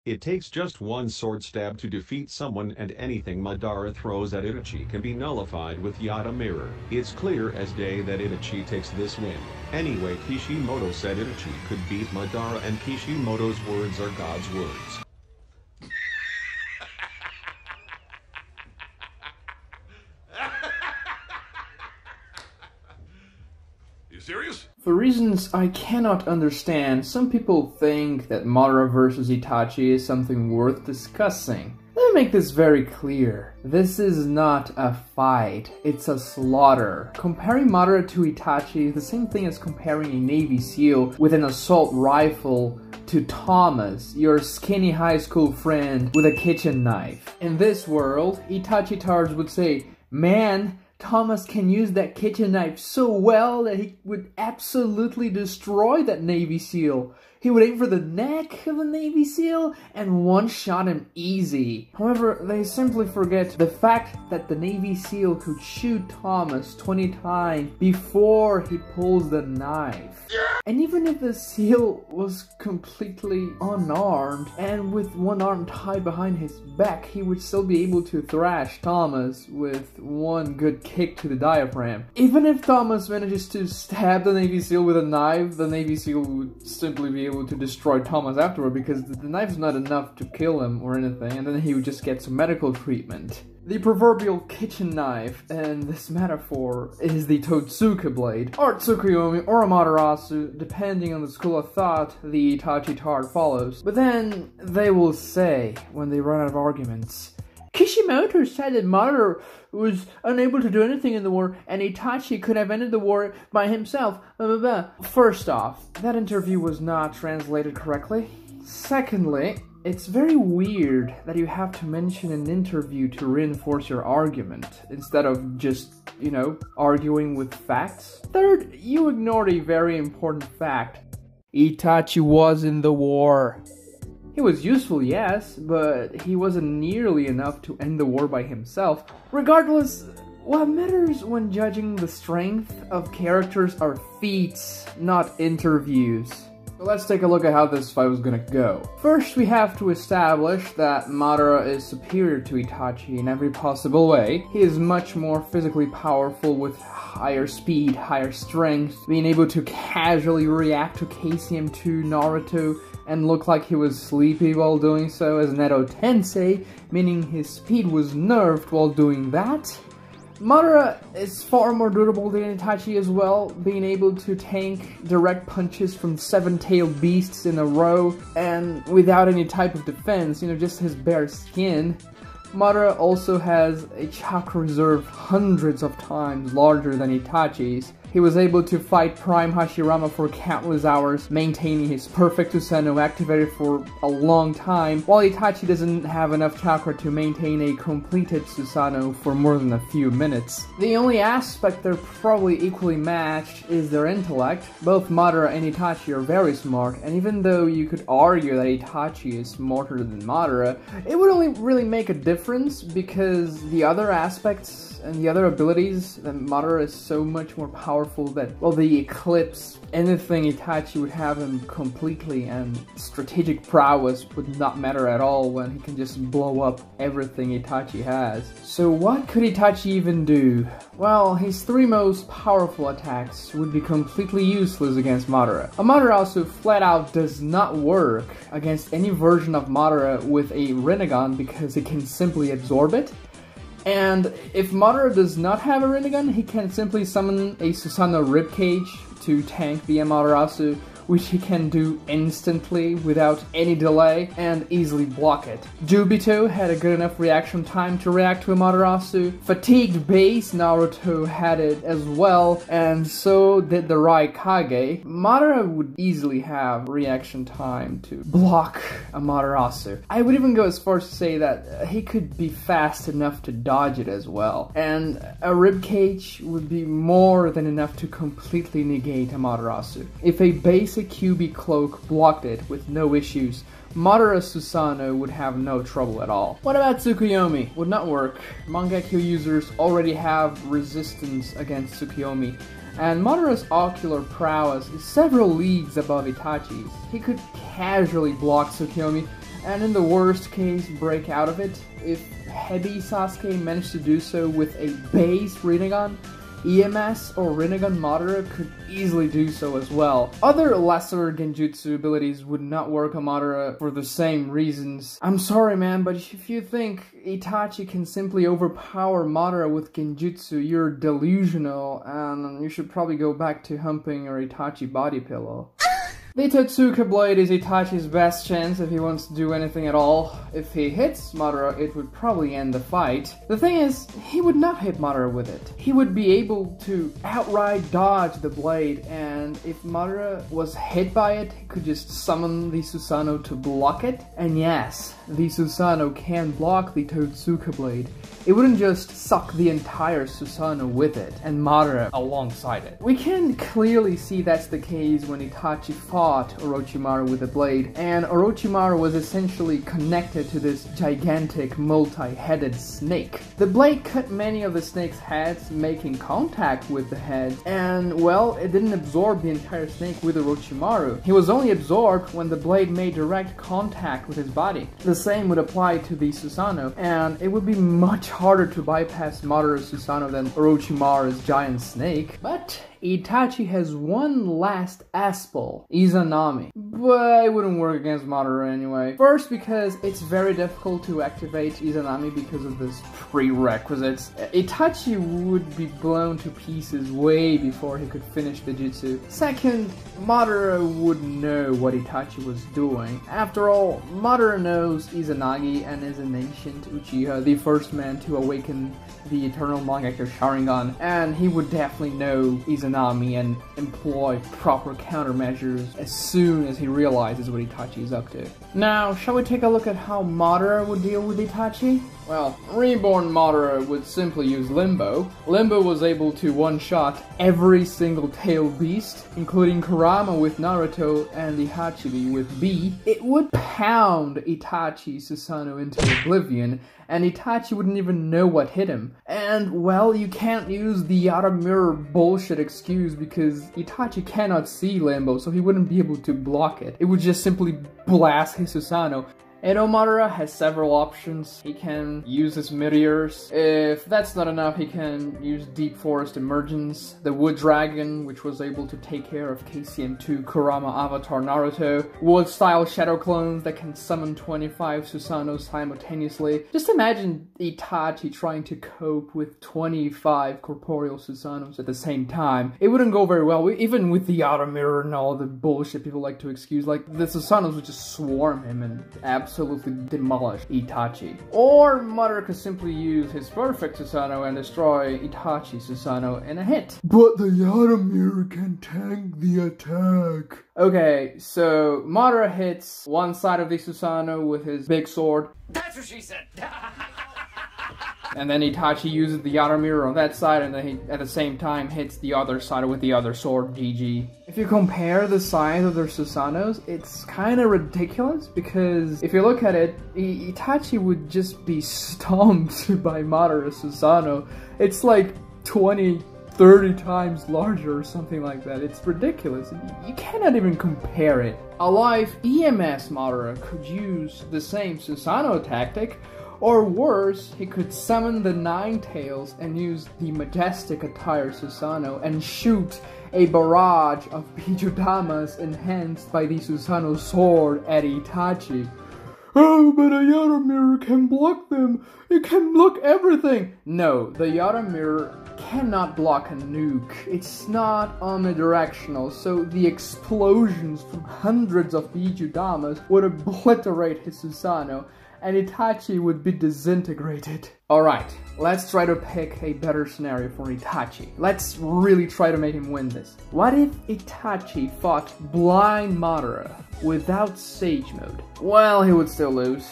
It takes just one sword stab to defeat someone, and anything Madara throws at Itachi can be nullified with Yata Mirror. It's clear as day that Itachi takes this win. Anyway, Kishimoto said Itachi could beat Madara, and Kishimoto's words are God's words. You serious? For reasons I cannot understand, some people think that Madara versus Itachi is something worth discussing. Let me make this very clear. This is not a fight, it's a slaughter. Comparing Madara to Itachi is the same thing as comparing a Navy SEAL with an assault rifle to Thomas, your skinny high school friend with a kitchen knife. In this world, Itachi Tards would say, "Man, Thomas can use that kitchen knife so well that he would absolutely destroy that Navy SEAL. He would aim for the neck of a Navy SEAL and one-shot him easy." However, they simply forget the fact that the Navy SEAL could shoot Thomas 20 times before he pulls the knife. And even if the SEAL was completely unarmed and with one arm tied behind his back, he would still be able to thrash Thomas with one good kick to the diaphragm. Even if Thomas manages to stab the Navy SEAL with a knife, the Navy SEAL would simply be able to destroy Thomas afterward, because the knife's not enough to kill him or anything, and then he would just get some medical treatment. The proverbial kitchen knife in this metaphor is the Totsuka Blade, or Tsukuyomi, or Amaterasu, depending on the school of thought the Itachi Tard follows. But then they will say, when they run out of arguments, "Kishimoto said that Madara was unable to do anything in the war, and Itachi could have ended the war by himself, blah blah blah." First off, that interview was not translated correctly. Secondly, it's very weird that you have to mention an interview to reinforce your argument, instead of just, you know, arguing with facts. Third, you ignored a very important fact. Itachi was in the war. He was useful, yes, but he wasn't nearly enough to end the war by himself. Regardless, what matters when judging the strength of characters are feats, not interviews. So let's take a look at how this fight was gonna go. First, we have to establish that Madara is superior to Itachi in every possible way. He is much more physically powerful with higher speed, higher strength, being able to casually react to KCM2 Naruto and look like he was sleepy while doing so as Neto Tensei, meaning his speed was nerfed while doing that. Madara is far more durable than Itachi as well, being able to tank direct punches from 7-tailed beasts in a row, and without any type of defense, you know, just his bare skin. Madara also has a chakra reserve hundreds of times larger than Itachi's. He was able to fight Prime Hashirama for countless hours, maintaining his perfect Susanoo activated for a long time, while Itachi doesn't have enough chakra to maintain a completed Susanoo for more than a few minutes. The only aspect they're probably equally matched is their intellect. Both Madara and Itachi are very smart, and even though you could argue that Itachi is smarter than Madara, it would only really make a difference because the other aspects and the other abilities, that Madara is so much more powerful that, well, they eclipse anything Itachi would have him completely, and strategic prowess would not matter at all when he can just blow up everything Itachi has. So what could Itachi even do? Well, his three most powerful attacks would be completely useless against Madara. Amaterasu flat out does not work against any version of Madara with a Rinnegan because it can simply absorb it. And if Madara does not have a Rinnegan, he can simply summon a Susanoo ribcage to tank the Amaterasu, which he can do instantly without any delay and easily block it. Jubito had a good enough reaction time to react to Amaterasu. Fatigued base Naruto had it as well, and so did the Raikage. Madara would easily have reaction time to block Amaterasu. I would even go as far as to say that he could be fast enough to dodge it as well. And a ribcage would be more than enough to completely negate Amaterasu. If a basic QB cloak blocked it with no issues, Madara Susanoo would have no trouble at all. What about Tsukuyomi? Would not work. Mangekyo users already have resistance against Tsukuyomi, and Madara's ocular prowess is several leagues above Itachi's. He could casually block Tsukuyomi, and in the worst case, break out of it. If Heavy Sasuke managed to do so with a base Rinnegan, EMS or Rinnegan Madara could easily do so as well. Other lesser genjutsu abilities would not work on Madara for the same reasons. I'm sorry man, but if you think Itachi can simply overpower Madara with genjutsu, you're delusional, and you should probably go back to humping your Itachi body pillow. The Totsuka Blade is Itachi's best chance if he wants to do anything at all. If he hits Madara, it would probably end the fight. The thing is, he would not hit Madara with it. He would be able to outright dodge the blade, and if Madara was hit by it, he could just summon the Susanoo to block it. And yes, the Susanoo can block the Totsuka Blade. It wouldn't just suck the entire Susanoo with it, and Madara alongside it. We can clearly see that's the case when Itachi fought Orochimaru with the blade, and Orochimaru was essentially connected to this gigantic multi-headed snake. The blade cut many of the snake's heads, making contact with the head, and well, it didn't absorb the entire snake with Orochimaru. He was only absorbed when the blade made direct contact with his body. The same would apply to the Susanoo, and it would be much harder to bypass Madara's Susanoo than Orochimaru's giant snake. But Itachi has one last aspel, Izanami, but it wouldn't work against Madara anyway. First, because it's very difficult to activate Izanami because of this prerequisites. Itachi would be blown to pieces way before he could finish the jutsu. Second, Madara would know what Itachi was doing. After all, Madara knows Izanagi and is an ancient Uchiha, the first man to awaken the eternal Mangekyo Sharingan, and he would definitely know Izanami and employ proper countermeasures as soon as he realizes what Itachi is up to. Now, shall we take a look at how Madara would deal with Itachi? Well, reborn Madara would simply use Limbo. Limbo was able to one-shot every single tailed beast, including Kurama with Naruto and the Hachibi with B. It would pound Itachi Susanoo into oblivion, and Itachi wouldn't even know what hit him. And, well, you can't use the Yata Mirror bullshit excuse because Itachi cannot see Limbo, so he wouldn't be able to block it. It would just simply blast his Susanoo. Edo Madara has several options. He can use his meteors. If that's not enough, he can use Deep Forest Emergence, the Wood Dragon, which was able to take care of KCM2 Kurama Avatar Naruto, Wood-style Shadow Clones that can summon 25 Susanoo simultaneously. Just imagine Itachi trying to cope with 25 corporeal Susanoo at the same time. It wouldn't go very well, even with the Yata Mirror and all the bullshit people like to excuse. Like, the Susanoo would just swarm him and absolutely demolish Itachi. Or Madara could simply use his perfect Susanoo and destroy Itachi's Susanoo in a hit. But the Yata Mirror can tank the attack. Okay, so Madara hits one side of the Susanoo with his big sword. That's what she said! And then Itachi uses the Yata Mirror on that side, and then he, at the same time, hits the other side with the other sword, GG. If you compare the size of their Susanoos, it's kind of ridiculous, because if you look at it, Itachi would just be stomped by Madara's Susanoo. It's like 20, 30 times larger or something like that. It's ridiculous. You cannot even compare it. A live EMS Madara could use the same Susanoo tactic, or worse, he could summon the Nine Tails and use the majestic attire Susanoo and shoot a barrage of Bijudamas enhanced by the Susanoo sword at Itachi. Oh, but a Yata Mirror can block them! It can block everything! No, the Yata Mirror cannot block a nuke. It's not omnidirectional, so the explosions from hundreds of Bijudamas would obliterate his Susanoo, and Itachi would be disintegrated. Alright, let's try to pick a better scenario for Itachi. Let's really try to make him win this. What if Itachi fought blind Madara without Sage Mode? Well, he would still lose.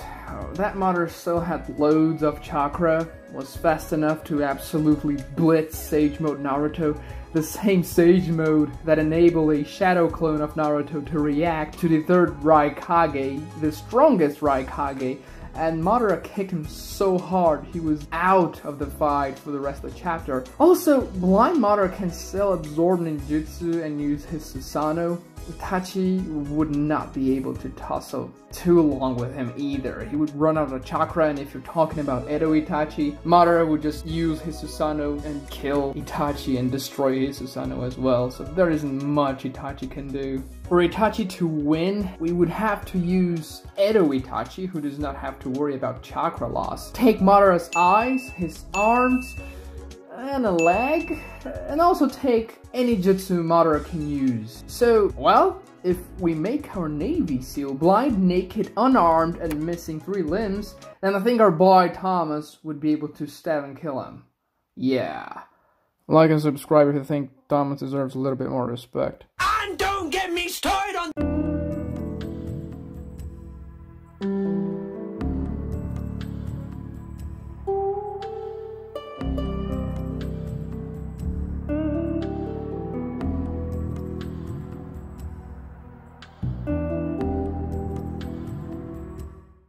That Madara still had loads of chakra, was fast enough to absolutely blitz Sage Mode Naruto, the same Sage Mode that enabled a shadow clone of Naruto to react to the third Raikage, the strongest Raikage, and Madara kicked him so hard he was out of the fight for the rest of the chapter. Also, blind Madara can still absorb ninjutsu and use his Susanoo. Itachi would not be able to tussle too long with him either. He would run out of chakra, and if you're talking about Edo Itachi, Madara would just use his Susanoo and kill Itachi and destroy his Susanoo as well, so there isn't much Itachi can do. For Itachi to win, we would have to use Edo Itachi, who does not have to worry about chakra loss. Take Madara's eyes, his arms, and a leg, and also take any jutsu Madara can use. So, well, if we make our Navy SEAL blind, naked, unarmed, and missing 3 limbs, then I think our boy Thomas would be able to stab and kill him. Yeah. Like and subscribe if you think Thomas deserves a little bit more respect.